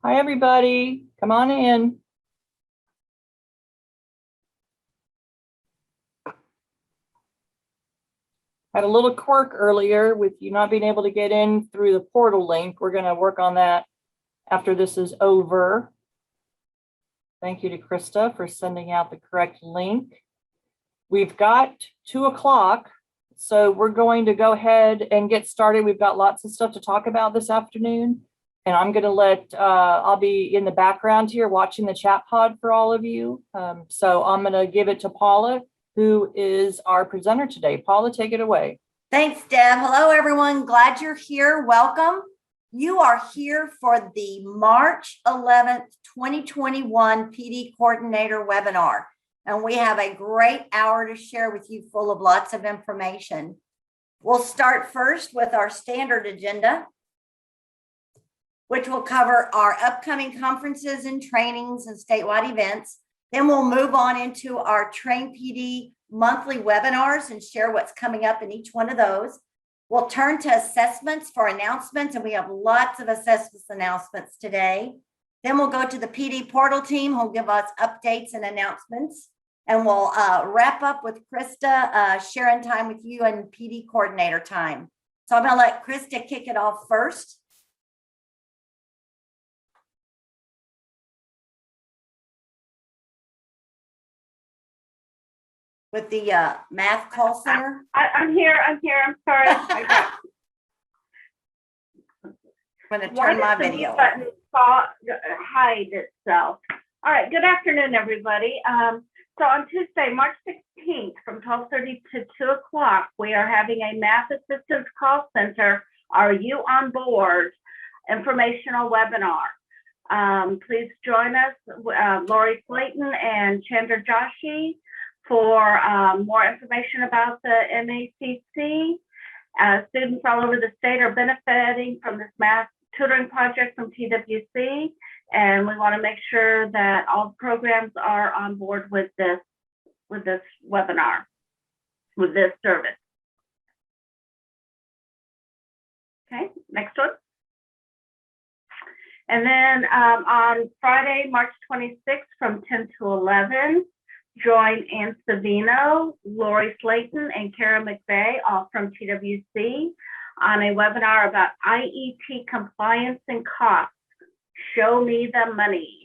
Hi, everybody. Come on in. Had a little quirk earlier with you not being able to get in through the portal link. We're going to work on that after this is over. Thank you to Krista for sending out the correct link. We've got 2 o'clock, so we're going to go ahead and get started. We've got lots of stuff to talk about this afternoon, and I'm going to I'll be in the background here watching the chat pod for all of you. So I'm going to give it to Paula, who is our presenter today. Paula, take it away. Thanks, Deb. Hello, everyone. Glad you're here. Welcome. You are here for the March 11th, 2021 PD Coordinator webinar. And we have a great hour to share with you full of lots of information. We'll start first with our standard agenda, which will cover our upcoming conferences and trainings and statewide events. Then we'll move on into our Train PD monthly webinars and share what's coming up in each one of those. We'll turn to assessments for announcements, and we have lots of assessments announcements today. Then we'll go to the PD portal team who'll give us updates and announcements. And we'll wrap up with Krista sharing time with you and PD coordinator time. So I'm gonna let Krista kick it off first. With the math call center. I'm here. I'm sorry. I'm going to turn my video. Button hide itself. All right. Good afternoon, everybody. So on Tuesday, March 16th, from 12:30 to 2 o'clock, we are having a math assistance call center. Are you on board? Informational webinar. Please join us, Lori Slayton and Chandra Joshi, for more information about the MACC. Students all over the state are benefiting from this math tutoring project from TWC, and we want to make sure that all programs are on board with this webinar, with this service. Okay, next one. And then on Friday, March 26th, from 10 to 11, join Ann Savino, Lori Slayton, and Kara McVeigh, all from TWC, on a webinar about IET compliance and costs. Show me the money.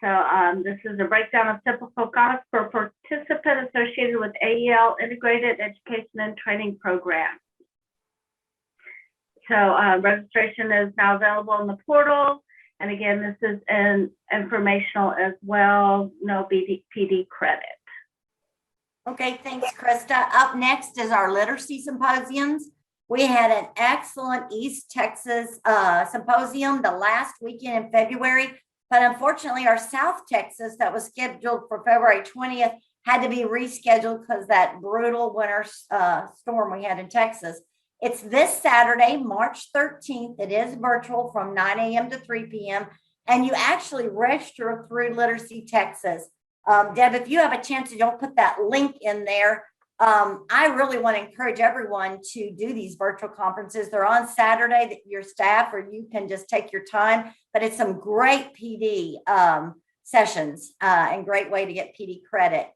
So this is a breakdown of typical costs for participants associated with AEL Integrated Education and Training Program. So registration is now available in the portal. And again, this is an informational as well, no PD credit. Okay, thanks, Krista. Up next is our literacy symposiums. We had an excellent East Texas symposium the last weekend in February, but unfortunately our South Texas that was scheduled for February 20th had to be rescheduled because that brutal winter storm we had in Texas. It's this Saturday, March 13th. It is virtual from 9 a.m. to 3 p.m. And you actually register through Literacy Texas. Deb, if you have a chance, don't put that link in there. I really want to encourage everyone to do these virtual conferences. They're on Saturday that your staff or you can just take your time, but it's some great PD sessions and great way to get PD credit.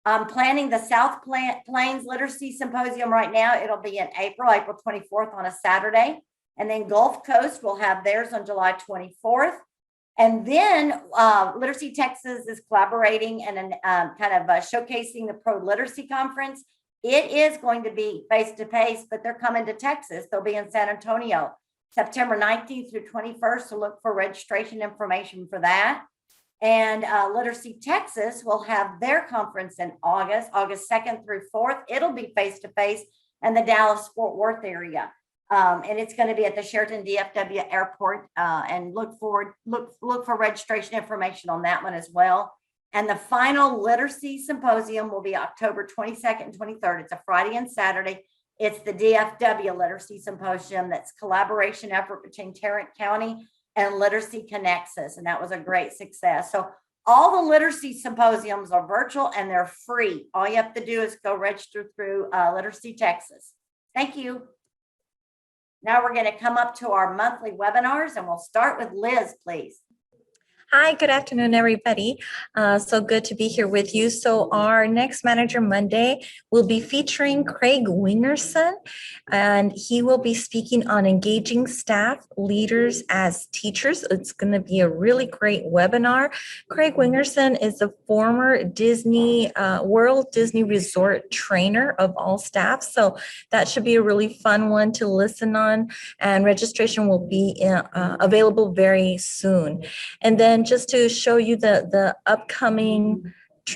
I'm planning the South Plains Literacy Symposium right now. It'll be in April 24th on a Saturday. And then Gulf Coast will have theirs on July 24th. And then Literacy Texas is collaborating and kind of showcasing the Pro Literacy Conference. It is going to be face-to-face, but they're coming to Texas. They'll be in San Antonio, September 19th through 21st. So look for registration information for that. And Literacy Texas will have their conference in August 2nd through 4th. It'll be face-to-face in the Dallas-Fort Worth area. And it's going to be at the Sheraton DFW Airport. And look for registration information on that one as well. And the final Literacy Symposium will be October 22nd and 23rd. It's a Friday and Saturday. It's the DFW Literacy Symposium. That's collaboration effort between Tarrant County and Literacy Connexus, and that was a great success. So all the literacy symposiums are virtual and they're free. All you have to do is go register through Literacy Texas. Thank you. Now we're going to come up to our monthly webinars, and we'll start with Liz, please. Hi, good afternoon, everybody. So good to be here with you. So our next Manager Monday will be featuring Craig Wingerson, and he will be speaking on engaging staff leaders as teachers. It's going to be a really great webinar. Craig Wingerson is a former Disney World Disney Resort trainer of all staff. So that should be a really fun one to listen on, and registration will be available very soon. And then just to show you the upcoming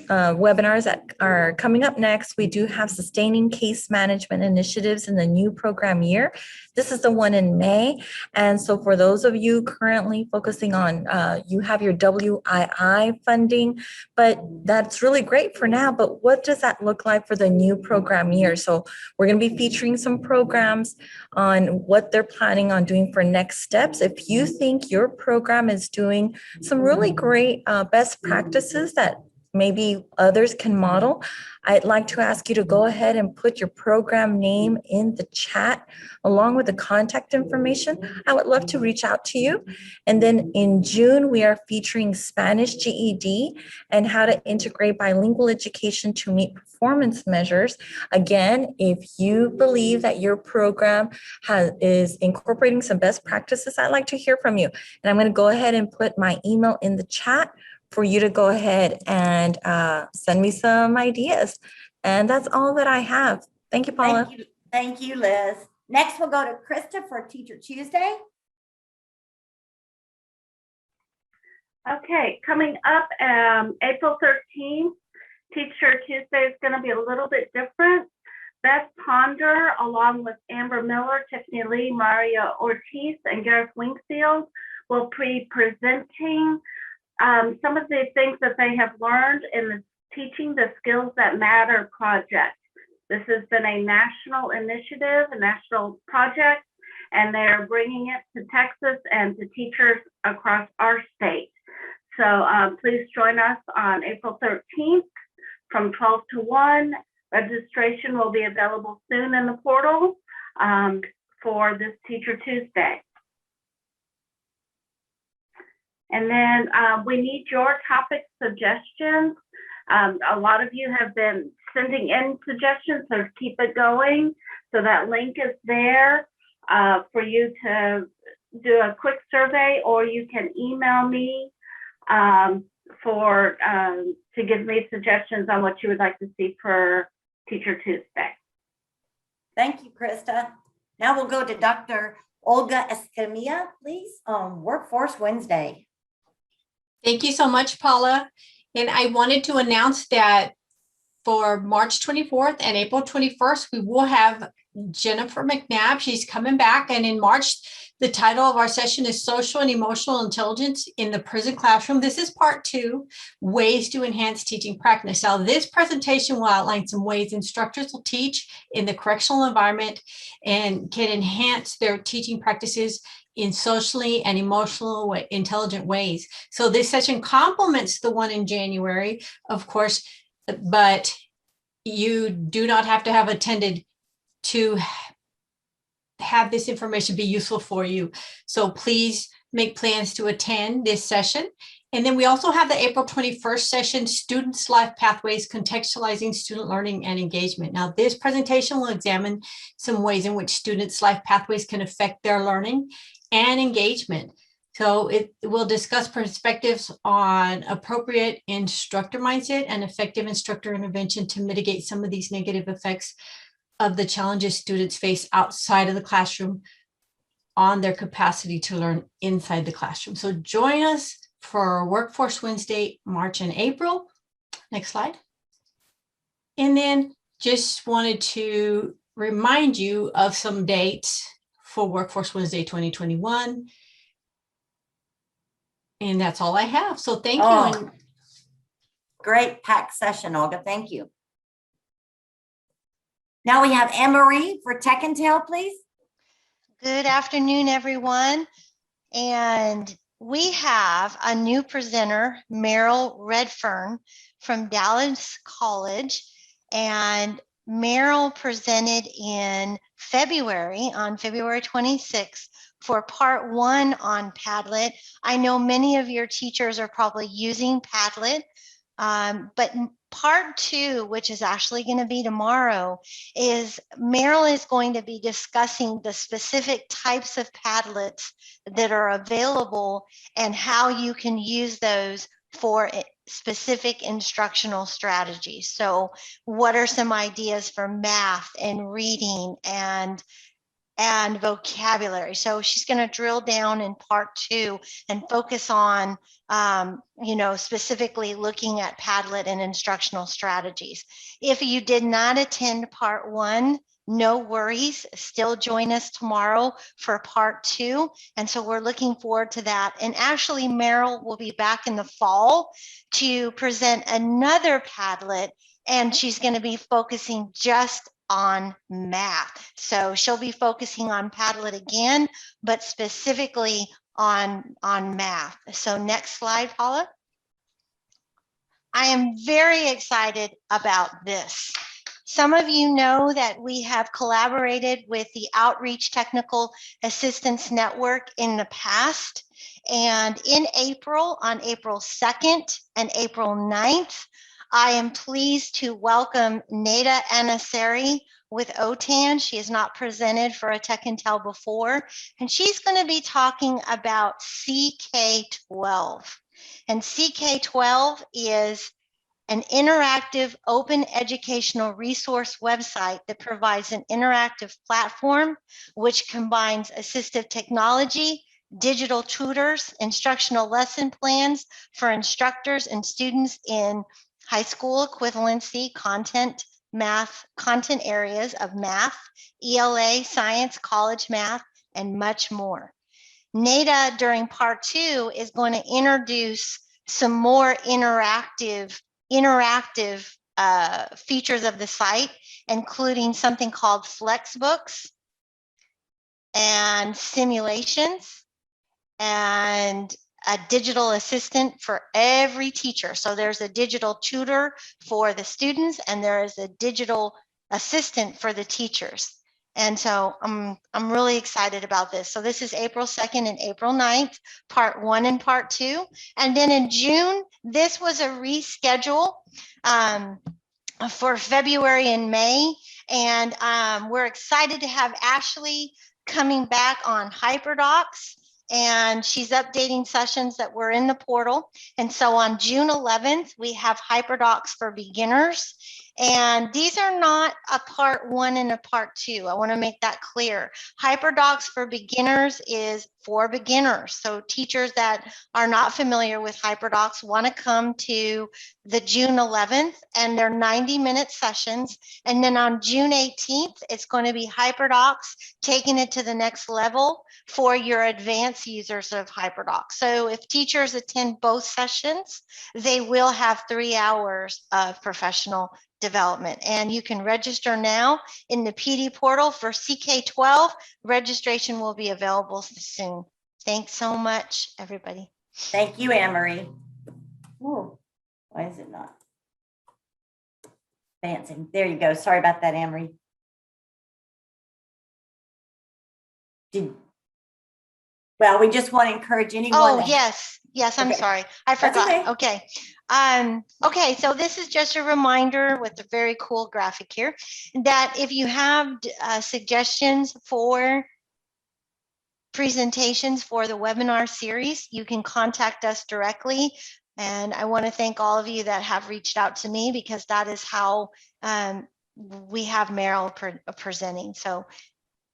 webinars that are coming up next, we do have Sustaining Case Management Initiatives in the new program year. This is the one in May. And so for those of you currently focusing on, you have your WII funding, but that's really great for now. But what does that look like for the new program year? So we're going to be featuring some programs on what they're planning on doing for next steps. If you think your program is doing some really great best practices that maybe others can model, I'd like to ask you to go ahead and put your program name in the chat along with the contact information. I would love to reach out to you. And then in June, we are featuring Spanish GED and how to integrate bilingual education to meet performance measures. Again, if you believe that your program is incorporating some best practices, I'd like to hear from you. And I'm going to go ahead and put my email in the chat for you to go ahead and send me some ideas. And that's all that I have. Thank you, Paula. Thank you, Liz. Next, we'll go to Krista for Teacher Tuesday. Okay, coming up, April 13th, Teacher Tuesday is going to be a little bit different. Beth Ponder, along with Amber Miller, Tiffany Lee, Maria Ortiz, and Gareth Wingfield, will be presenting some of the things that they have learned in the Teaching the Skills That Matter project. This has been a national initiative, a national project, and they're bringing it to Texas and to teachers across our state. So please join us on April 13th from 12 to 1. Registration will be available soon in the portal for this Teacher Tuesday. And then we need your topic suggestions. A lot of you have been sending in suggestions, so keep it going. So that link is there for you to do a quick survey, or you can email me to give me suggestions on what you would like to see for Teacher Tuesday. Thank you, Krista. Now we'll go to Dr. Olga Escamilla, please, on Workforce Wednesday. Thank you so much, Paula. And I wanted to announce that for March 24th and April 21st, we will have Jennifer McNabb. She's coming back. And in March, the title of our session is Social and Emotional Intelligence in the Prison Classroom. This is part 2, Ways to Enhance Teaching Practice. Now, this presentation will outline some ways instructors will teach in the correctional environment and can enhance their teaching practices in socially and emotionally intelligent ways. So this session complements the one in January, of course, but you do not have to have attended to have this information be useful for you. So please make plans to attend this session. And then we also have the April 21st session, Students' Life Pathways, Contextualizing Student Learning and Engagement. Now, this presentation will examine some ways in which students' life pathways can affect their learning and engagement. So it will discuss perspectives on appropriate instructor mindset and effective instructor intervention to mitigate some of these negative effects of the challenges students face outside of the classroom on their capacity to learn inside the classroom. So join us for Workforce Wednesday, March and April. Next slide. And then just wanted to remind you of some dates for Workforce Wednesday 2021. And that's all I have. So thank you. And great packed session, Olga. Thank you. Now we have Anne-Marie for Tech and Tail, please. Good afternoon, everyone. And we have a new presenter, Meryl Redfern from Dallas College. And Meryl presented in February, on February 26th, for part 1 on Padlet. I know many of your teachers are probably using Padlet, but part 2, which is actually going to be tomorrow, is Meryl is going to be discussing the specific types of Padlets that are available and how you can use those for specific instructional strategies. So what are some ideas for math and reading and vocabulary? So she's going to drill down in part 2 and focus on, specifically looking at Padlet and instructional strategies. If you did not attend part 1, no worries, still join us tomorrow for part 2. And so we're looking forward to that. And actually, Meryl will be back in the fall to present another Padlet, and she's going to be focusing just on math. So she'll be focusing on Padlet again, but specifically on math. So next slide, Paula. I am very excited about this. Some of you know that we have collaborated with the Outreach Technical Assistance Network in the past. And in April, on April 2nd and April 9th, I am pleased to welcome Neda Anasari with OTAN. She has not presented for a Tech and Tell before, and she's going to be talking about CK12. And CK12 is an interactive open educational resource website that provides an interactive platform which combines assistive technology, digital tutors, instructional lesson plans for instructors and students in high school equivalency content areas of math, ELA, science, college math, and much more. Neda, during part 2, is going to introduce some more interactive features of the site, including something called Flexbooks and simulations and a digital assistant for every teacher. So there's a digital tutor for the students and there is a digital assistant for the teachers. And so I'm really excited about this. So this is April 2nd and April 9th, part 1 and part 2. And then in June, this was a reschedule for February and May. And we're excited to have Ashley coming back on HyperDocs. And she's updating sessions that were in the portal. And so on June 11th, we have HyperDocs for beginners. And these are not a part 1 and a part 2. I want to make that clear. HyperDocs for beginners is for beginners. So teachers that are not familiar with HyperDocs want to come to the June 11th, and they're 90-minute sessions. And then on June 18th, it's going to be HyperDocs, taking it to the next level for your advanced users of HyperDocs. So if teachers attend both sessions, they will have 3 hours of professional development. And you can register now in the PD portal for CK12. Registration will be available soon. Thanks so much, everybody. Thank you, Anne-Marie. Oh, why is it not advancing? There you go. Sorry about that, Anne-Marie. Well, we just want to encourage anyone. Oh, yes. I'm Okay. sorry. I forgot. Okay. Okay, so this is just a reminder with a very cool graphic here that if you have suggestions for presentations for the webinar series, you can contact us directly. And I want to thank all of you that have reached out to me, because that is how we have Meryl presenting. So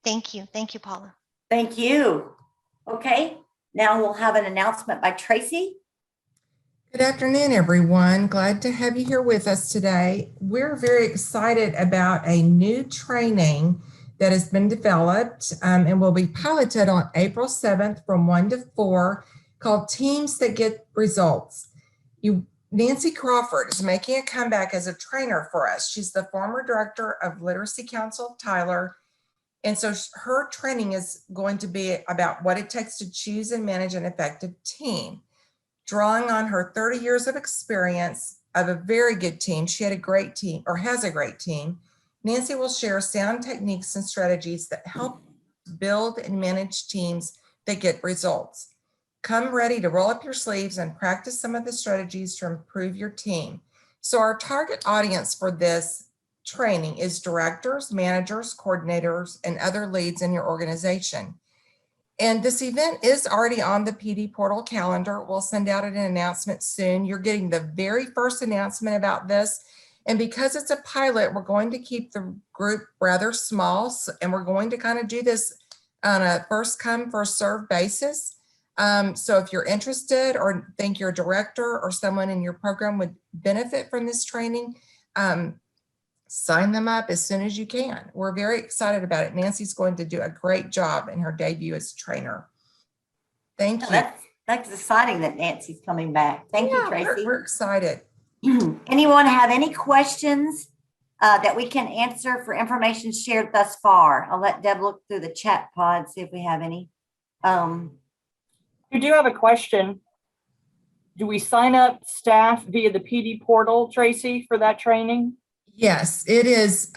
thank you. Thank you, Paula. Thank you. Okay, now we'll have an announcement by Tracy. Good afternoon, everyone. Glad to have you here with us today. We're very excited about a new training that has been developed and will be piloted on April 7th from 1 to 4, called Teams That Get Results. Nancy Crawford is making a comeback as a trainer for us. She's the former director of Literacy Council of Tyler. And so her training is going to be about what it takes to choose and manage an effective team. Drawing on her 30 years of experience of a very good team, she had a great team, or has a great team. Nancy will share sound techniques and strategies that help build and manage teams that get results. Come ready to roll up your sleeves and practice some of the strategies to improve your team. So our target audience for this training is directors, managers, coordinators, and other leads in your organization. And this event is already on the PD portal calendar. We'll send out an announcement soon. You're getting the very first announcement about this. And because it's a pilot, we're going to keep the group rather small, and we're going to kind of do this on a first come, first served basis. So if you're interested or think your director or someone in your program would benefit from this training, sign them up as soon as you can. We're very excited about it. Nancy's going to do a great job in her debut as trainer. Thank you. That's exciting that Nancy's coming back. Thank you, Yeah, Tracy. we're excited. Anyone have any questions that we can answer for information shared thus far? I'll let Deb look through the chat pod, see if we have any. You do have a question. Do we sign up staff via the PD portal, Tracy, for that training? Yes, it is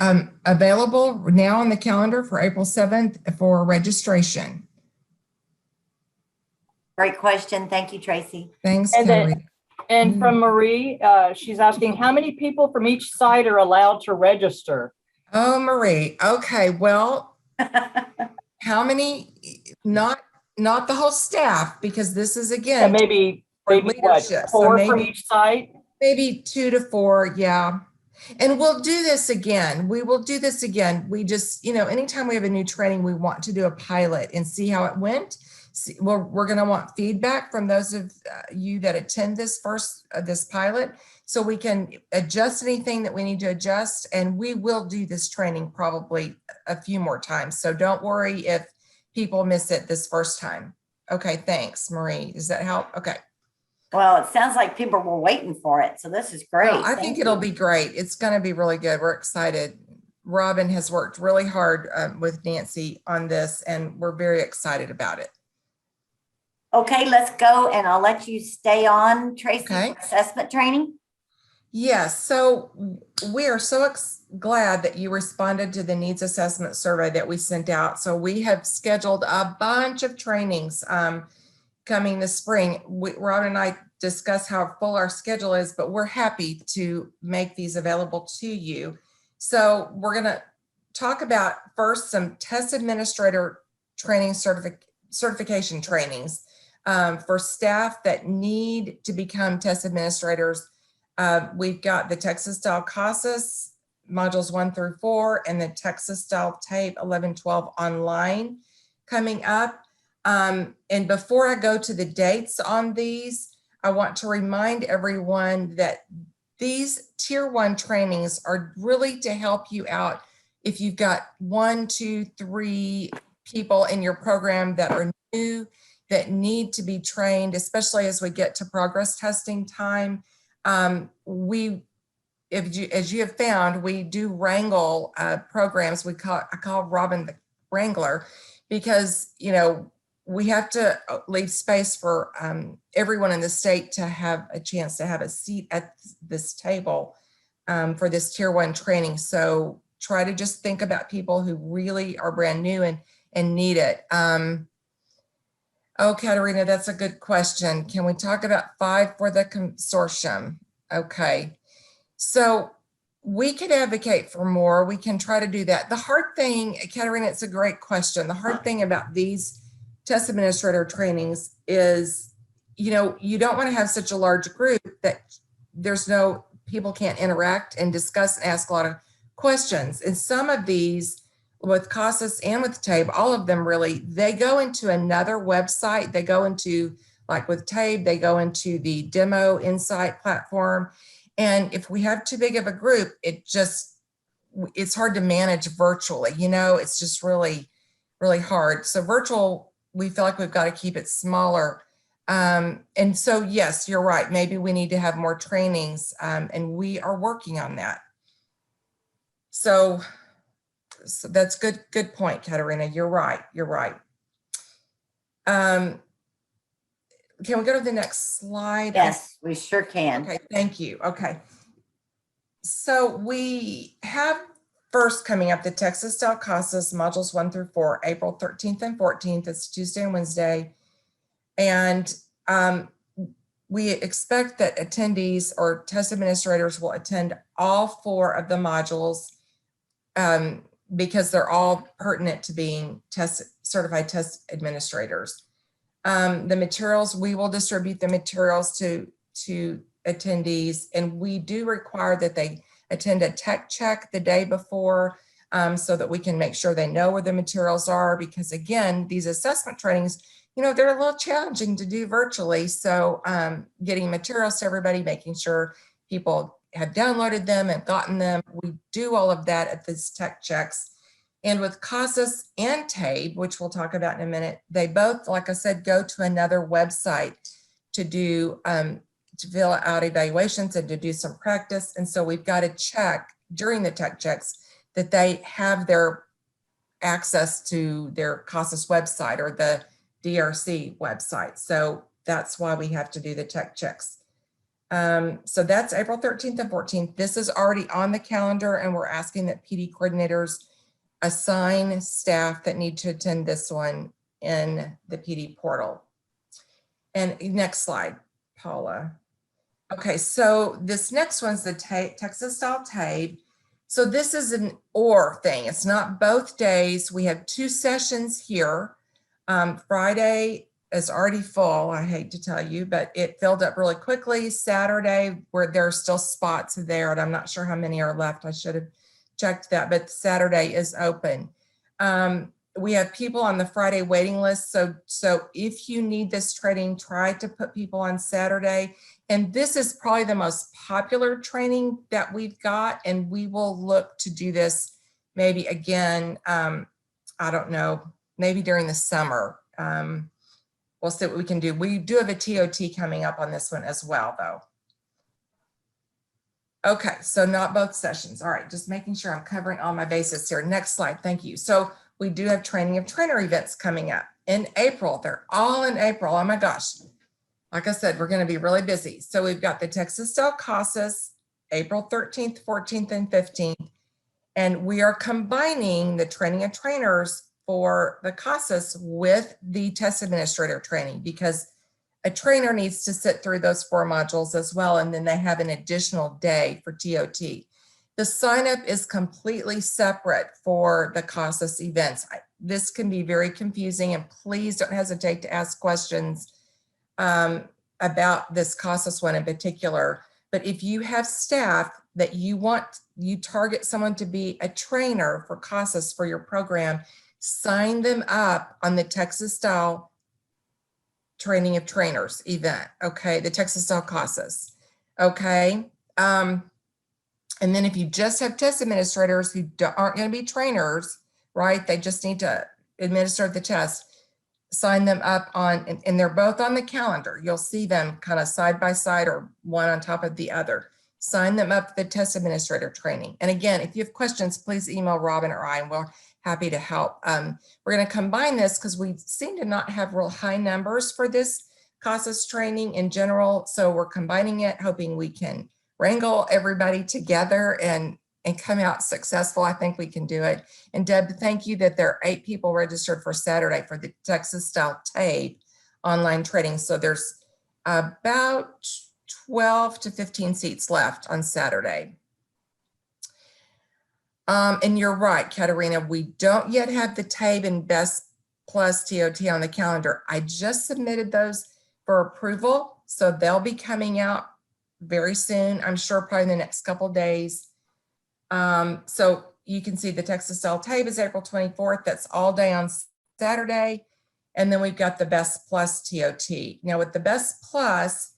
available now on the calendar for April 7th for registration. Great question. Thank you, Tracy. Thanks, And then- Katerina. And from Marie, she's asking how many people from each site are allowed to register? Oh, Marie. Okay, well, how many? Not the whole staff, because this is And again maybe for what, leadership. So 4 from maybe- each site? maybe 2 to 4, yeah. And we'll do this again. We will do this again. We just, anytime we have a new training, we want to do a pilot and see how it went. We're going to want feedback from those of you that attend this pilot, so we can adjust anything that we need to adjust. And we will do this training probably a few more times. So don't worry if people miss it this first time. Okay, thanks, Marie. Does that help? Okay. Well, it sounds like people were waiting for it, so this is great. No, I think it'll be great. It's going to be really good. We're excited. Robin has worked really hard with Nancy on this, and we're very excited about it. Okay, let's go, and I'll let you stay on, Tracy, Okay. for assessment training. Yes, so we are so glad that you responded to the needs assessment survey that we sent out. So we have scheduled a bunch of trainings coming this spring. Robin and I discuss how full our schedule is, but we're happy to make these available to you. So we're going to talk about first some test administrator training certification trainings for staff that need to become test administrators. We've got the Texas Style CASAS modules 1 through 4 and the Texas Style Tape 11-12 online coming up. And before I go to the dates on these, I want to remind everyone that these tier 1 trainings are really to help you out if you've got 1, 2, 3 people in your program that are new, that need to be trained, especially as we get to progress testing time. As you have found, we do wrangle programs. I call Robin the Wrangler, because we have to leave space for everyone in the state to have a chance to have a seat at this table for this tier 1 training. So try to just think about people who really are brand new and need it. Oh, Katerina, that's a good question. Can we talk about 5 for the consortium? Okay, so we could advocate for more. We can try to do that. The hard thing, Katerina, it's a great question. The hard thing about these test administrator trainings is, you don't want to have such a large group that people can't interact and discuss and ask a lot of questions. And some of these, with CASAS and with TABE, all of them really, they go into another website. They go into, like with TABE, they go into the Demo Insight platform. And if we have too big of a group, it's hard to manage virtually. It's just really, really hard. So virtual, we feel like we've got to keep it smaller. And so, yes, you're right. Maybe we need to have more trainings, and we are working on that. So that's good point, Katerina. You're right. Can we go to the next slide? Yes, we sure can. Okay, thank you. Okay. So we have first coming up, the Texas Style CASAS modules 1 through 4, April 13th and 14th. It's Tuesday and Wednesday. And we expect that attendees or test administrators will attend all 4 of the modules because they're all pertinent to being certified test administrators. The materials, we will distribute the materials to attendees, and we do require that they attend a tech check the day before so that we can make sure they know where the materials are, because again, these assessment trainings, you know, they're a little challenging to do virtually. So getting materials to everybody, making sure people have downloaded them and gotten them. We do all of that at these tech checks. And with CASAS and TABE, which we'll talk about in a minute, they both, like I said, go to another website to do, to fill out evaluations and to do some practice. And so we've got to check during the tech checks that they have their access to their CASAS website or the DRC website. So that's why we have to do the tech checks. So that's April 13th and 14th. This is already on the calendar, and we're asking that PD coordinators assign staff that need to attend this one in the PD portal. And next slide, Paula. Okay, so this next one's the Texas Style TABE. So this is an or thing. It's not both days. We have 2 sessions here. Friday is already full, I hate to tell you, but it filled up really quickly. Saturday, where there are still spots there, and I'm not sure how many are left. I should have checked that, but Saturday is open. We have people on the Friday waiting list. So if you need this training, try to put people on Saturday. And this is probably the most popular training that we've got. And we will look to do this maybe again, I don't know, maybe during the summer. We'll see what we can do. We do have a TOT coming up on this one as well, though. Okay, so not both sessions. All right, just making sure I'm covering all my bases here. Next slide, thank you. So we do have training of trainer events coming up in April. They're all in April. Oh my gosh. Like I said, we're going to be really busy. So we've got the Texas Style CASAS, April 13th, 14th, and 15th. And we are combining the training of trainers for the CASAS with the test administrator training, because a trainer needs to sit through those 4 modules as well. And then they have an additional day for TOT. The sign up is completely separate for the CASAS events. This can be very confusing, and please don't hesitate to ask questions about this CASAS one in particular. But if you have staff that you target someone to be a trainer for CASAS for your program, sign them up on the Texas Style Training of Trainers event. Okay, the Texas Style CASAS. Okay. And then if you just have test administrators who aren't going to be trainers, right? They just need to administer the test, sign them up on, and they're both on the calendar. You'll see them kind of side by side or one on top of the other. Sign them up for the test administrator training. And again, if you have questions, please email Robin or I, and we're happy to help. We're going to combine this because we seem to not have real high numbers for this CASAS training in general. So we're combining it, hoping we can wrangle everybody together and come out successful. I think we can do it. And Deb, thank you that there are 8 people registered for Saturday for the Texas Style TABE online training. So there's about 12 to 15 seats left on Saturday. And you're right, Katerina, we don't yet have the TABE and Best Plus TOT on the calendar. I just submitted those for approval, so they'll be coming out very soon. I'm sure probably in the next couple of days. So you can see the Texas Style TABE is April 24th. That's all day on Saturday. And then we've got the Best Plus TOT. Now with the Best Plus,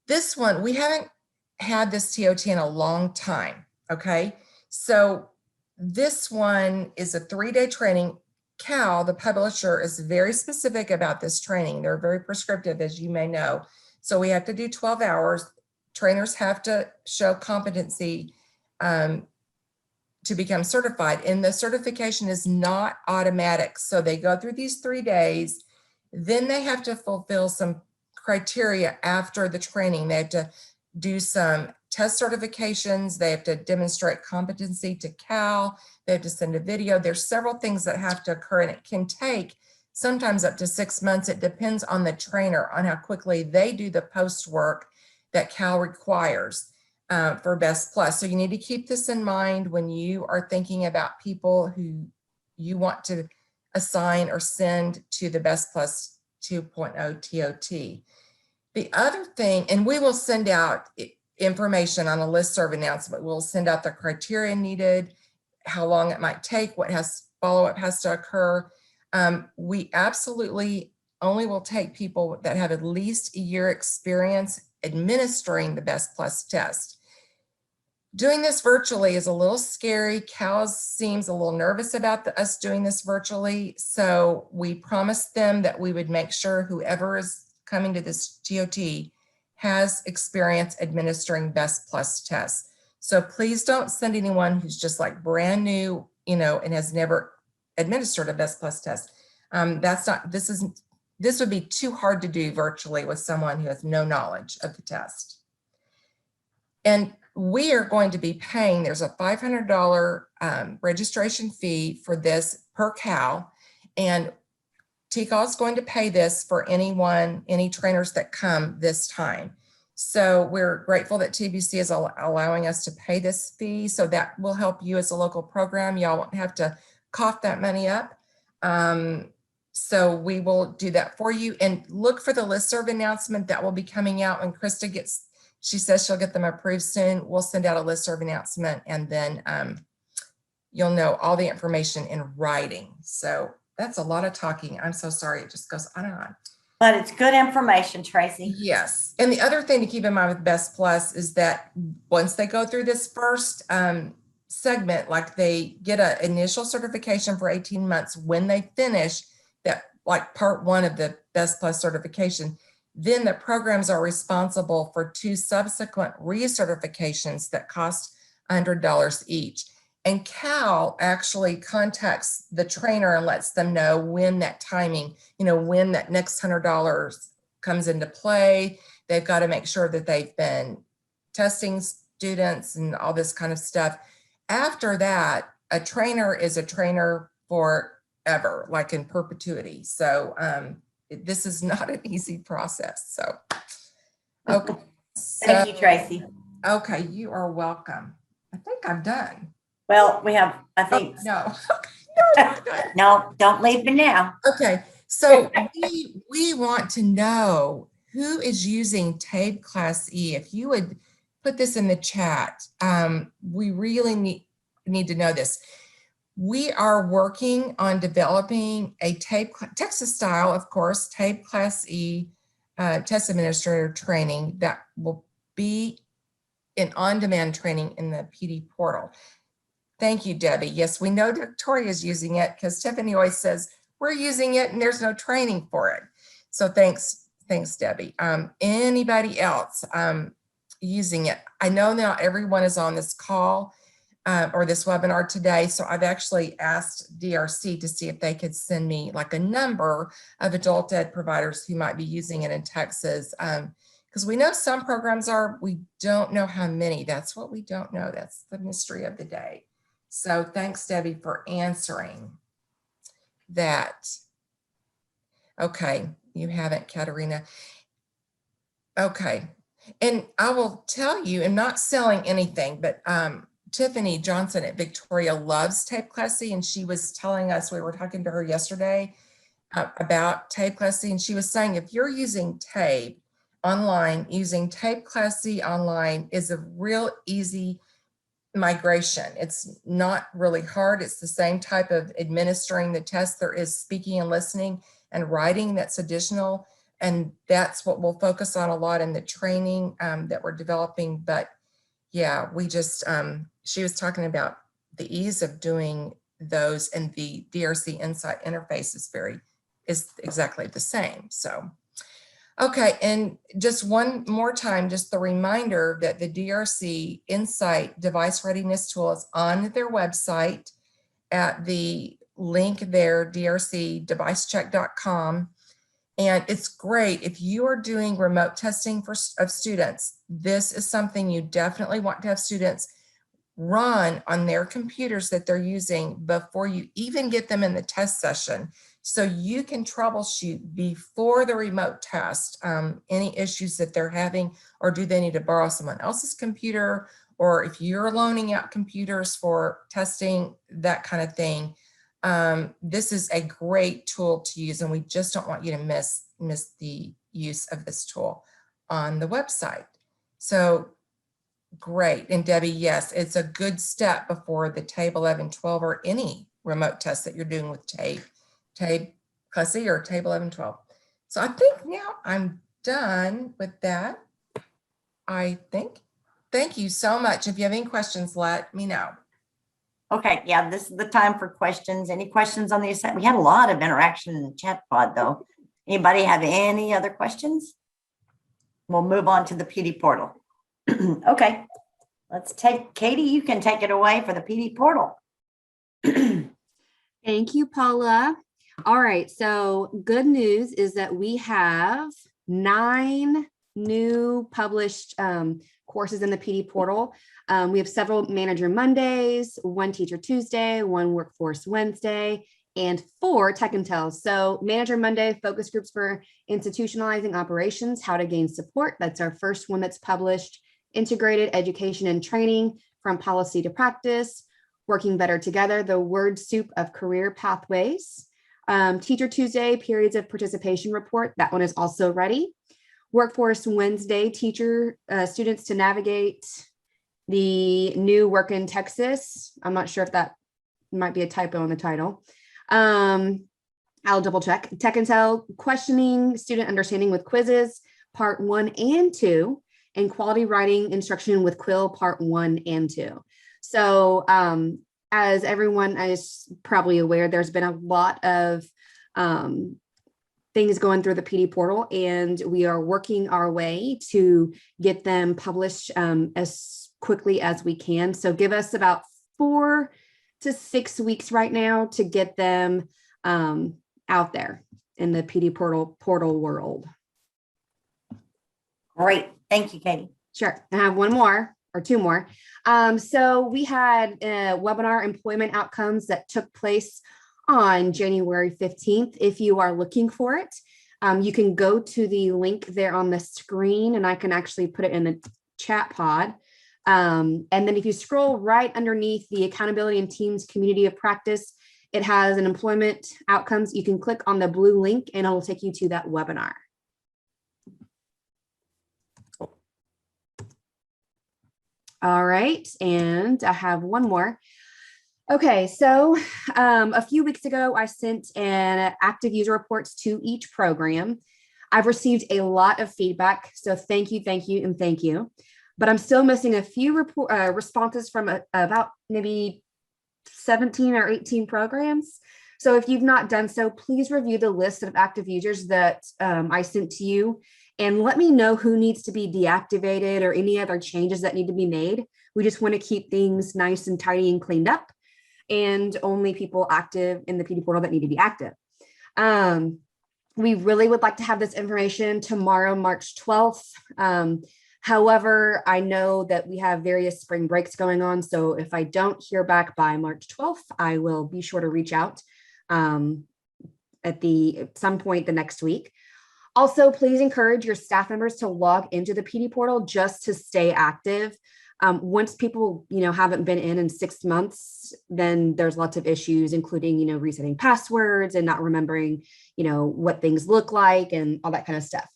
this one, we haven't had this TOT in a long time, okay? So this one is a 3-day training. Cal, the publisher, is very specific about this training. They're very prescriptive, as you may know. So we have to do 12 hours. Trainers have to show competency to become certified, and the certification is not automatic. So they go through these 3 days, then they have to fulfill some criteria after the training. They have to do some test certifications. They have to demonstrate competency to Cal. They have to send a video. There's several things that have to occur, and it can take sometimes up to 6 months. It depends on the trainer, on how quickly they do the post work that Cal requires for Best Plus. So you need to keep this in mind when you are thinking about people who you want to assign or send to the Best Plus 2.0 TOT. The other thing, and we will send out information on a listserv announcement. We'll send out the criteria needed, how long it might take, what follow-up has to occur. We absolutely only will take people that have at least a year experience administering the Best Plus test. Doing this virtually is a little scary. Cal seems a little nervous about us doing this virtually. So we promised them that we would make sure whoever is coming to this TOT has experience administering Best Plus tests. So please don't send anyone who's just like brand new, and has never administered a Best Plus test. This would be too hard to do virtually with someone who has no knowledge of the test. And we are going to be paying, there's a $500 registration fee for this per Cal, and TCAL is going to pay this for any trainers that come this time. So we're grateful that TBC is allowing us to pay this fee. So that will help you as a local program. Y'all won't have to cough that money up. So we will do that for you, and look for the listserv announcement that will be coming out when Krista she says she'll get them approved soon. We'll send out a listserv announcement, and then you'll know all the information in writing. So that's a lot of talking. I'm so sorry. It just goes on and on. But it's good information, Tracy. Yes. And the other thing to keep in mind with Best Plus is that once they go through this first segment, like they get an initial certification for 18 months, when they finish that, like part 1 of the Best Plus certification, then the programs are responsible for 2 subsequent recertifications that cost $100 each. And Cal actually contacts the trainer and lets them know when that timing, when that next $100 comes into play. They've got to make sure that they've been testing students and all this kind of stuff. After that, a trainer is a trainer forever, like in perpetuity. So this is not an easy process. So, okay. Thank you, Tracy. Okay, you are welcome. I think I'm done. Well, we have, I think, No. no, don't leave me now. Okay, so we want to know who is using TABE Class E. If you would put this in the chat, we really need to know this. We are working on developing a TABE, Texas style, of course, TABE Class E test administrator training that will be an on-demand training in the PD portal. Thank you, Debbie. Yes, we know Victoria is using it because Tiffany always says, we're using it and there's no training for it. So thanks, Debbie. Anybody else using it? I know not everyone is on this call or this webinar today. So I've actually asked DRC to see if they could send me like a number of adult ed providers who might be using it in Texas. Because we know some programs are, we don't know how many. That's what we don't know. That's the mystery of the day. So thanks, Debbie, for answering that. Okay, you haven't, Katerina. Okay, and I will tell you, I'm not selling anything, but Tiffany Johnson at Victoria loves TABE Class C, and she was telling us, we were talking to her yesterday about TABE Class C, and she was saying if you're using TABE online, using TABE Class C online is a real easy migration. It's not really hard. It's the same type of administering the test. There is speaking and listening and writing that's additional. And that's what we'll focus on a lot in the training that we're developing. But yeah, we just, she was talking about the ease of doing those, and the DRC Insight interface is exactly the same. So, okay, and just one more time, just the reminder that the DRC Insight device readiness tool is on their website at the link there, drcdevicecheck.com. And it's great if you are doing remote testing of students. This is something you definitely want to have students run on their computers that they're using before you even get them in the test session. So you can troubleshoot before the remote test any issues that they're having, or do they need to borrow someone else's computer, or if you're loaning out computers for testing, that kind of thing. This is a great tool to use, and we just don't want you to miss the use of this tool on the website. So great. And Debbie, yes, it's a good step before the TABE 11, 12, or any remote test that you're doing with TABE Classy or TABE 11, 12. So I think now I'm done with that. I think. Thank you so much. If you have any questions, let me know. Okay, yeah, this is the time for questions. Any questions on the assignment? We had a lot of interaction in the chat pod, though. Anybody have any other questions? We'll move on to the PD portal. Okay, let's take, Katie, you can take it away for the PD portal. Thank you, Paula. All right, so good news is that we have 9 new published courses in the PD portal. We have several Manager Mondays, 1 Teacher Tuesday, 1 Workforce Wednesday, and 4 Tech Intel. So Manager Monday, focus groups for institutionalizing operations, how to gain support. That's our first one that's published. Integrated education and training from policy to practice, working better together, the word soup of career pathways. Teacher Tuesday, periods of participation report. That one is also ready. Workforce Wednesday, teacher students to navigate the new work in Texas. I'm not sure if that might be a typo in the title. I'll double check. Tech Intel, questioning student understanding with quizzes, part 1 and 2, and quality writing instruction with Quill, part 1 and 2. So as everyone is probably aware, there's been a lot of things going through the PD portal, and we are working our way to get them published as quickly as we can. So give us about 4 to 6 weeks right now to get them out there in the PD portal world. Great. Thank you, Katie. Sure. I have 1 more or 2 more. So we had a webinar employment outcomes that took place on January 15th. If you are looking for it, you can go to the link there on the screen, and I can actually put it in the chat pod. And then if you scroll right underneath the accountability and teams community of practice, it has an employment outcomes. You can click on the blue link and it'll take you to that webinar. All right, and I have 1 more. Okay, so a few weeks ago, I sent an active user reports to each program. I've received a lot of feedback, so thank you, and thank you. But I'm still missing a few responses from about maybe 17 or 18 programs. So if you've not done so, please review the list of active users that I sent to you, and let me know who needs to be deactivated or any other changes that need to be made. We just want to keep things nice and tidy and cleaned up, and only people active in the PD portal that need to be active. We really would like to have this information tomorrow, March 12th. However, I know that we have various spring breaks going on, so if I don't hear back by March 12th, I will be sure to reach out at some point the next week. Also, please encourage your staff members to log into the PD portal just to stay active. Once people, haven't been in 6 months, then there's lots of issues, including, resetting passwords and not remembering, what things look like and all that kind of stuff.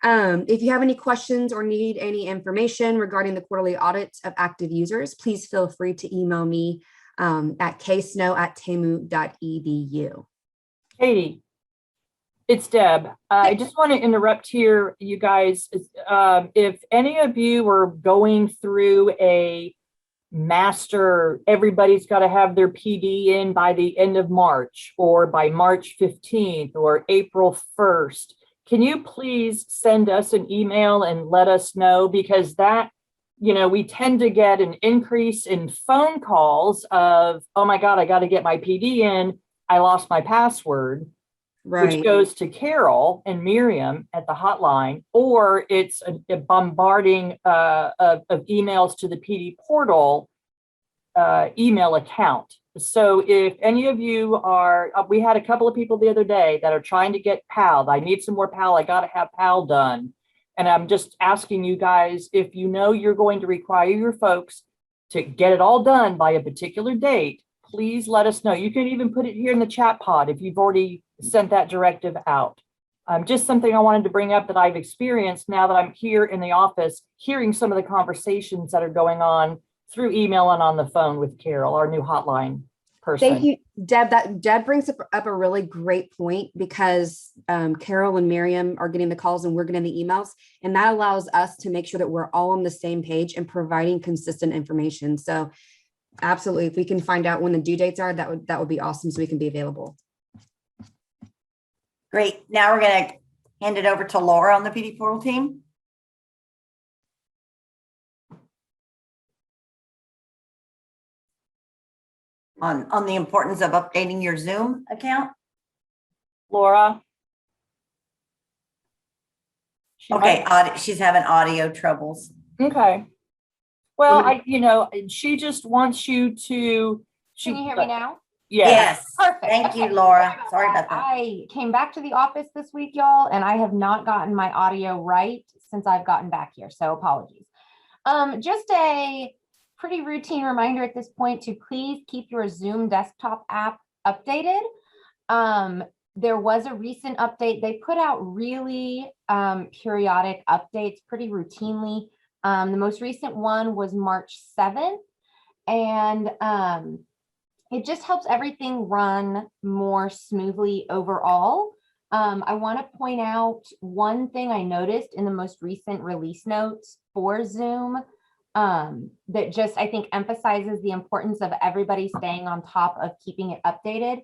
If you have any questions or need any information regarding the quarterly audit of active users, please feel free to email me at ksnow@tamu.edu. Katie, it's Deb. I just want to interrupt here, you guys. If any of you were going through a master, everybody's got to have their PD in by the end of March or by March 15th or April 1st. Can you please send us an email and let us know? Because that, we tend to get an increase in phone calls of, oh my God, I got to get my PD in. I lost my password. which Right. goes to Carol and Miriam at the hotline, or it's a bombarding of emails to the PD portal email account. So if any of you are, we had a couple of people the other day that are trying to get PAL. I need some more PAL. I got to have PAL done. And I'm just asking you guys, if you know you're going to require your folks to get it all done by a particular date, please let us know. You can even put it here in the chat pod if you've already sent that directive out. Just something I wanted to bring up that I've experienced now that I'm here in the office, hearing some of the conversations that are going on through email and on the phone with Carol, our new hotline person. Thank you, Deb. Deb brings up a really great point, because Carol and Miriam are getting the calls and we're getting the emails, and that allows us to make sure that we're all on the same page and providing consistent information. So absolutely, if we can find out when the due dates are, that would be awesome, so we can be available. Great. Now we're going to hand it over to Laura on the PD portal team. On the importance of updating your Zoom account. Laura? Okay, she's having audio troubles. Okay. Well, she just wants you to. Can you hear me now? Yes. Perfect. Thank you, Okay. Laura. Sorry about that. I came back to the office this week, y'all, and I have not gotten my audio right since I've gotten back here. So apologies. Just a pretty routine reminder at this point to please keep your Zoom desktop app updated. There was a recent update. They put out really periodic updates pretty routinely. The most recent one was March 7th, and it just helps everything run more smoothly overall. I want to point out one thing I noticed in the most recent release notes for Zoom that just, I think, emphasizes the importance of everybody staying on top of keeping it updated.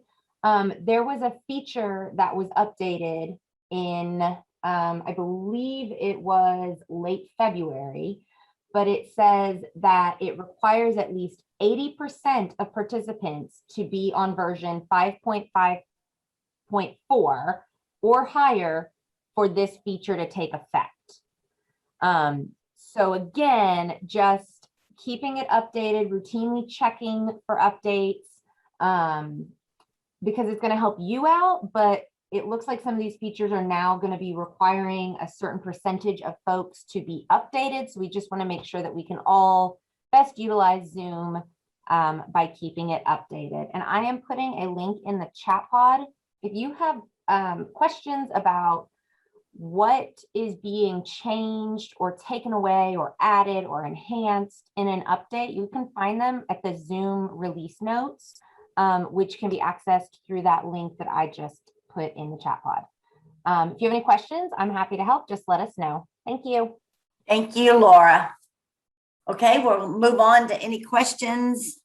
There was a feature that was updated in, I believe it was late February, but it says that it requires at least 80% of participants to be on version 5.5.4 or higher for this feature to take effect. So again, just keeping it updated, routinely checking for updates, because it's going to help you out, but it looks like some of these features are now going to be requiring a certain percentage of folks to be updated. So we just want to make sure that we can all best utilize Zoom by keeping it updated. And I am putting a link in the chat pod. If you have questions about what is being changed or taken away or added or enhanced in an update, you can find them at the Zoom release notes, which can be accessed through that link that I just put in the chat pod. If you have any questions, I'm happy to help. Just let us know. Thank you. Thank you, Laura. Okay, we'll move on to any questions.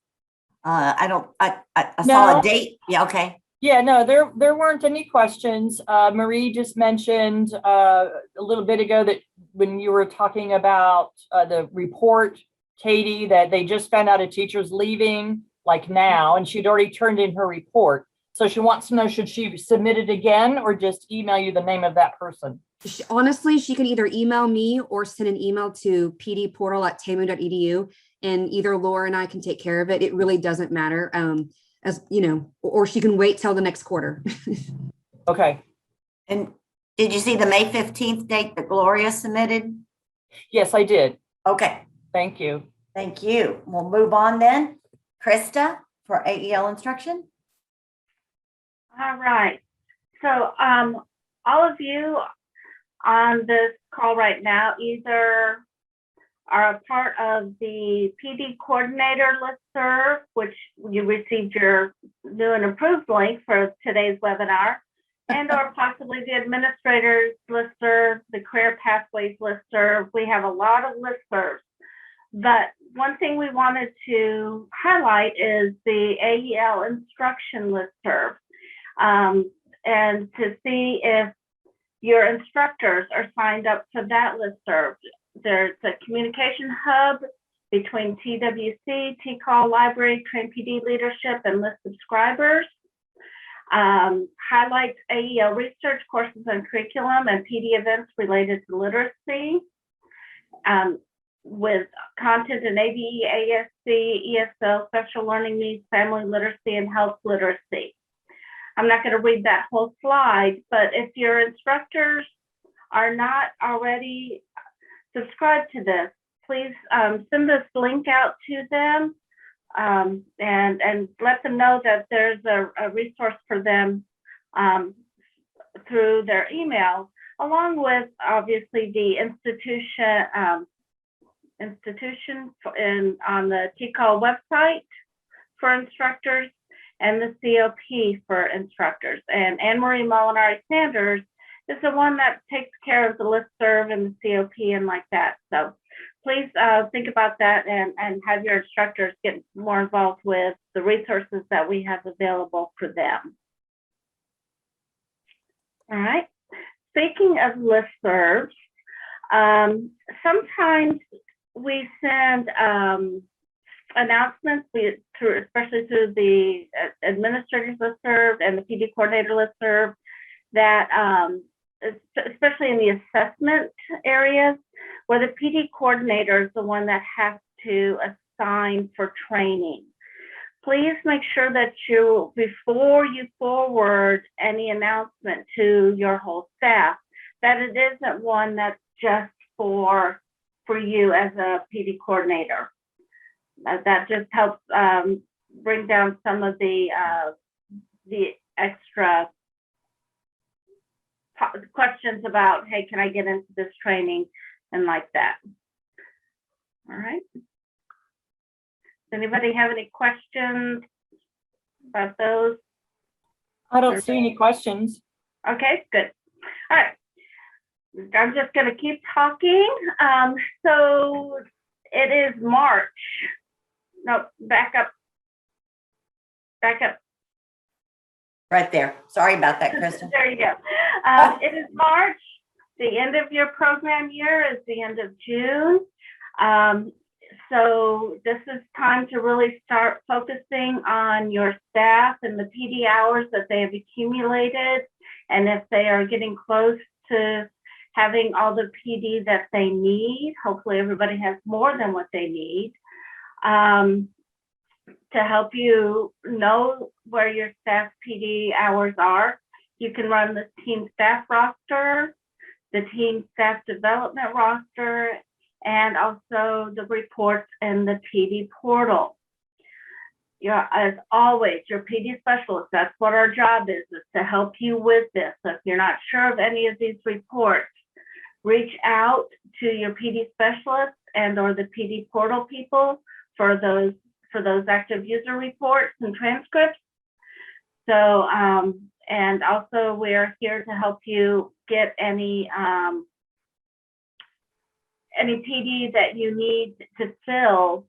I saw No. a date. Yeah, okay. Yeah, no, there weren't any questions. Marie just mentioned a little bit ago that when you were talking about the report, Katie, that they just found out a teacher's leaving like now, and she'd already turned in her report. So she wants to know, should she submit it again or just email you the name of that person? Honestly, she can either email me or send an email to pdportal@tamu.edu, and either Laura and I can take care of it. It really doesn't matter. As you know, or she can wait till the next quarter. Okay. And did you see the May 15th date that Gloria submitted? Yes, I did. Okay, Thank you. thank you. We'll move on then. Krista for AEL instruction. All right. So all of you on this call right now either are a part of the PD coordinator listserv, which you received your new and improved link for today's webinar, and or possibly the administrators listserv, the career pathways listserv. We have a lot of listservs, but one thing we wanted to highlight is the AEL instruction listserv, and to see if your instructors are signed up for that listserv. There's a communication hub between TWC, TCall Library, Train PD Leadership, and list subscribers. highlights AEL research courses and curriculum and PD events related to literacy, with content in ABE, ASC, ESL, special learning needs, family literacy, and health literacy. I'm not going to read that whole slide, but if your instructors are not already subscribed to this, please send this link out to them and let them know that there's a resource for them through their email, along with obviously the institution on the TCAL website for instructors and the COP for instructors. And Anne Marie Molinari Sanders is the one that takes care of the listserv and the COP and like that. So please think about that and have your instructors get more involved with the resources that we have available for them. All right. Speaking of listservs, sometimes we send announcements, especially through the administrator's listserv and the PD coordinator listserv, that especially in the assessment areas, where the PD coordinator is the one that has to assign for training. Please make sure that before you forward any announcement to your whole staff, that it isn't one that's just for you as a PD coordinator. That just helps bring down some of the extra questions about, hey, can I get into this training and like that. All right. Does anybody have any questions about those? I don't see any questions. Okay, good. All right. I'm just going to keep talking. So it is March. No, back up. Back up. Right there. Sorry about that, Kristen. There you go. It is March. The end of your program year is the end of June. So this is time to really start focusing on your staff and the PD hours that they have accumulated. And if they are getting close to having all the PD that they need, hopefully everybody has more than what they need, to help you know where your staff PD hours are. You can run the team staff roster, the team staff development roster, and also the reports in the PD portal. As always, your PD specialist, that's what our job is to help you with this. So if you're not sure of any of these reports, reach out to your PD specialists and or the PD portal people for those active user reports and transcripts. So, and also we're here to help you get any PD that you need to fill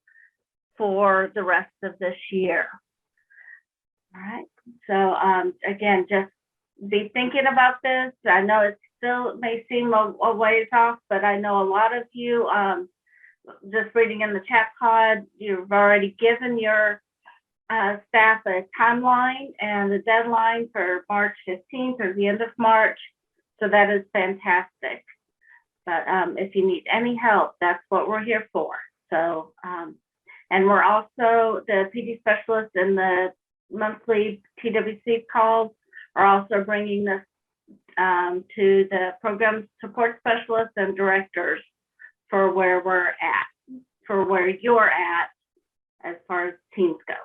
for the rest of this year. All right. So again, just be thinking about this. I know it still may seem a ways off, but I know a lot of you, just reading in the chat pod, you've already given your staff a timeline and a deadline for March 15th or the end of March. So that is fantastic. But if you need any help, that's what we're here for. So, and we're also, the PD specialists and the monthly TWC calls are also bringing this to the program support specialists and directors for where we're at, for where you're at as far as teams go.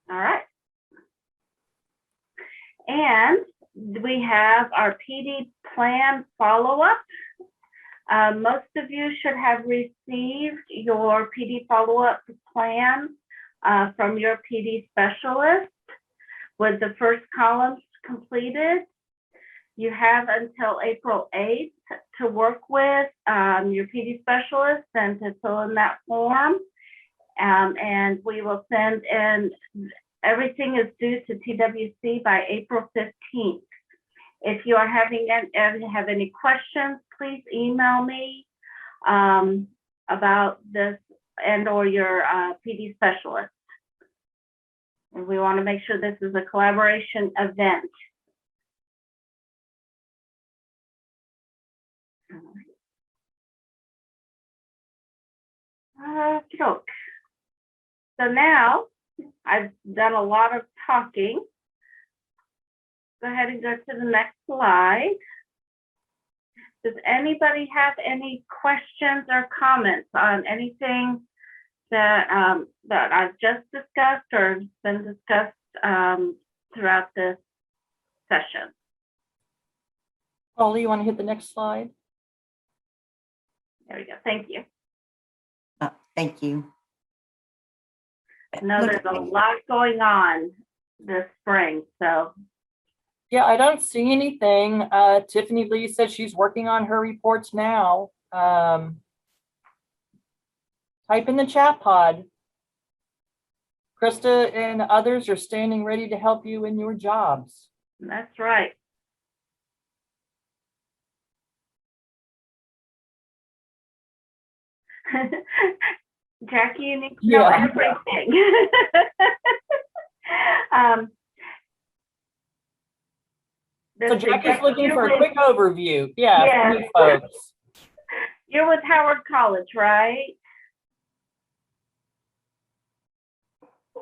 All right. And we have our PD plan follow-up. Most of you should have received your PD follow-up plan from your PD specialist with the first columns completed. You have until April 8th to work with your PD specialist and to fill in that form. And we will send in, everything is due to TWC by April 15th. If you are have any questions, please email me about this and or your PD specialist. And we want to make sure this is a collaboration event. Okey-doke. So now I've done a lot of talking. Go ahead and go to the next slide. Does anybody have any questions or comments on anything that that I've just discussed or been discussed throughout this session? Paula, you want to hit the next slide? There we go. Thank you. Thank you. I know there's a lot going on this spring, so Yeah, I don't see anything. Tiffany Lee says she's working on her reports now. Type in the chat pod. Krista and others are standing ready to help you in your jobs. that's right. Jackie, you need to know Yeah. everything. So Jack is looking for a quick overview. Yeah, Yeah. for you folks. You're with Howard College, right?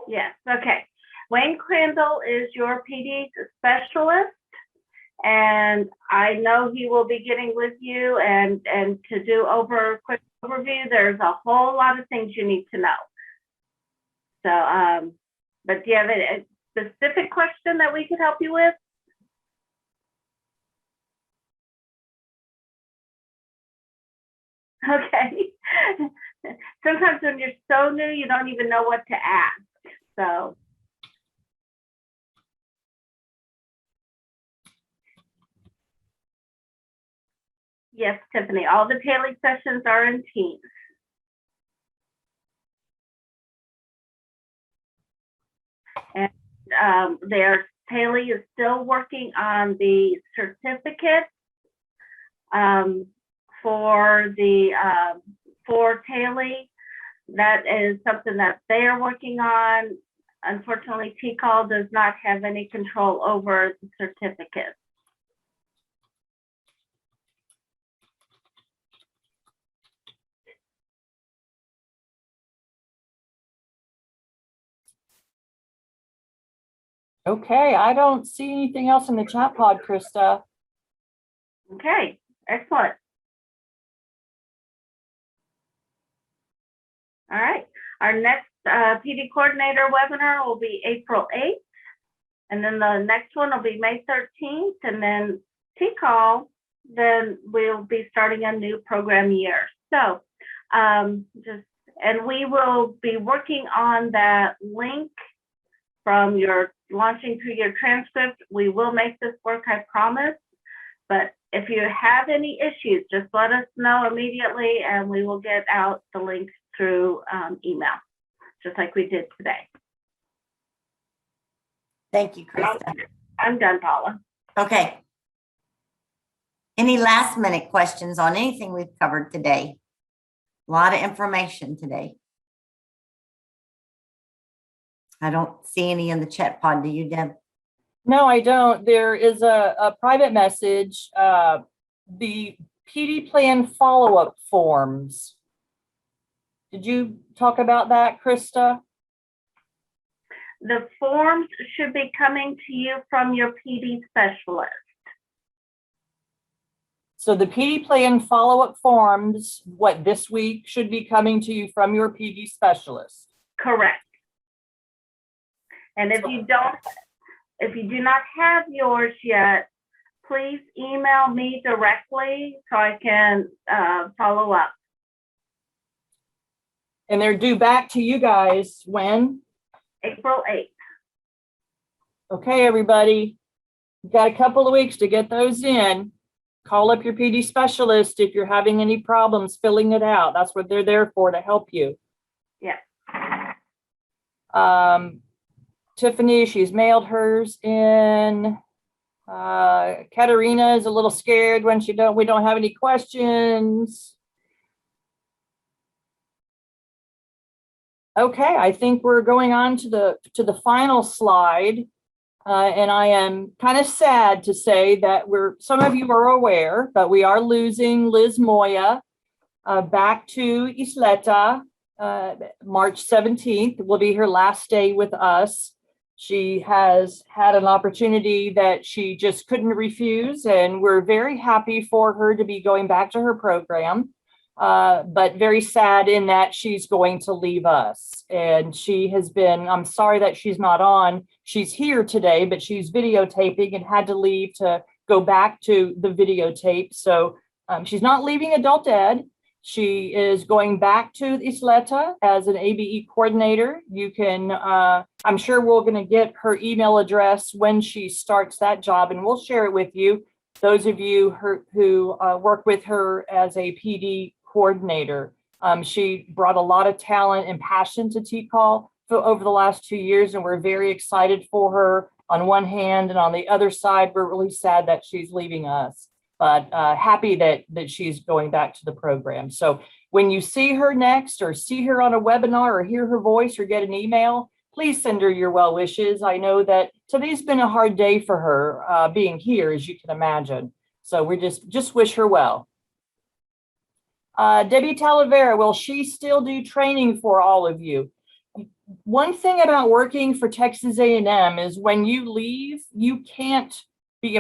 Yes, okay. Wayne Crandall is your PD specialist, and I know he will be getting with you and to do a quick overview. There's a whole lot of things you need to know. So, but do you have a specific question that we could help you with? Okay. Sometimes when you're so new, you don't even know what to ask. So. Yes, Tiffany, all the tailing sessions are in Teams. And Haley is still working on the certificate for Haley. That is something that they are working on. Unfortunately, TCAL does not have any control over the certificate. Okay, I don't see anything else in the chat pod, Krista. Okay, excellent. All right, our next PD coordinator webinar will be April 8th. And then the next one will be May 13th. And then TCAL, then we'll be starting a new program year. So and we will be working on that link from your launching through your transcript. We will make this work, I promise. But if you have any issues, just let us know immediately and we will get out the links through email, just like we did today. Thank you, Krista. I'm done, Paula. Okay. Any last minute questions on anything we've covered today? A lot of information today. I don't see any in the chat pod. Do you, Deb? No, I don't. There is a private message. The PD plan follow-up forms. Did you talk about that, Krista? The forms should be coming to you from your PD specialist. So the PD plan follow-up forms, what, this week should be coming to you from your PD specialist? Correct. And if you do not have yours yet, please email me directly so I can follow up. And they're due back to you guys when? April 8th. Okay, everybody. You've got a couple of weeks to get those in. Call up your PD specialist if you're having any problems filling it out. That's what they're there for, to help you. Yeah. Tiffany, she's mailed hers in. Katerina is a little scared when we don't have any questions. Okay, I think we're going on to the final slide. And I am kind of sad to say that some of you are aware, but we are losing Liz Moya back to Isleta, March 17th will be her last day with us. She has had an opportunity that she just couldn't refuse, and we're very happy for her to be going back to her program, but very sad in that she's going to leave us. And she has been, I'm sorry that she's not on. She's here today, but she's videotaping and had to leave to go back to the videotape. So she's not leaving adult ed. She is going back to Isleta as an ABE coordinator. You can, I'm sure we're going to get her email address when she starts that job, and we'll share it with you, those of you who work with her as a PD coordinator. She brought a lot of talent and passion to TCAL over the last 2 years, and we're very excited for her on one hand, and on the other side, we're really sad that she's leaving us. But happy that she's going back to the program. So when you see her next, or see her on a webinar, or hear her voice, or get an email, please send her your well wishes. I know that today's been a hard day for her being here, as you can imagine. So we just wish her well. Debbie Talavera, will she still do training for all of you? One thing about working for Texas A&M is when you leave, you can't be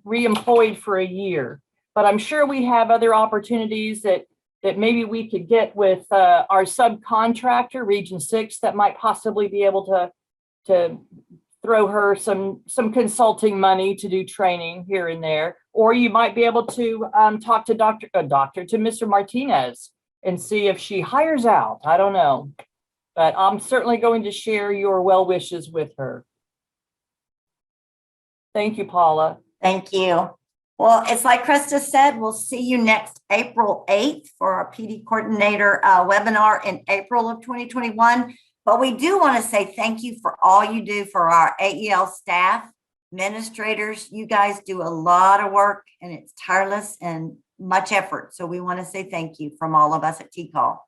re-employed for a year. But I'm sure we have other opportunities that maybe we could get with our subcontractor, Region 6, that might possibly be able to throw her some consulting money to do training here and there. Or you might be able to talk to Mr. Martinez and see if she hires out. I don't know. But I'm certainly going to share your well wishes with her. Thank you, Paula. Thank you. Well, it's like Krista said, we'll see you next April 8th for our PD coordinator webinar in April of 2021. But we do want to say thank you for all you do for our AEL staff, administrators. You guys do a lot of work, and it's tireless and much effort. So we want to say thank you from all of us at TCAL.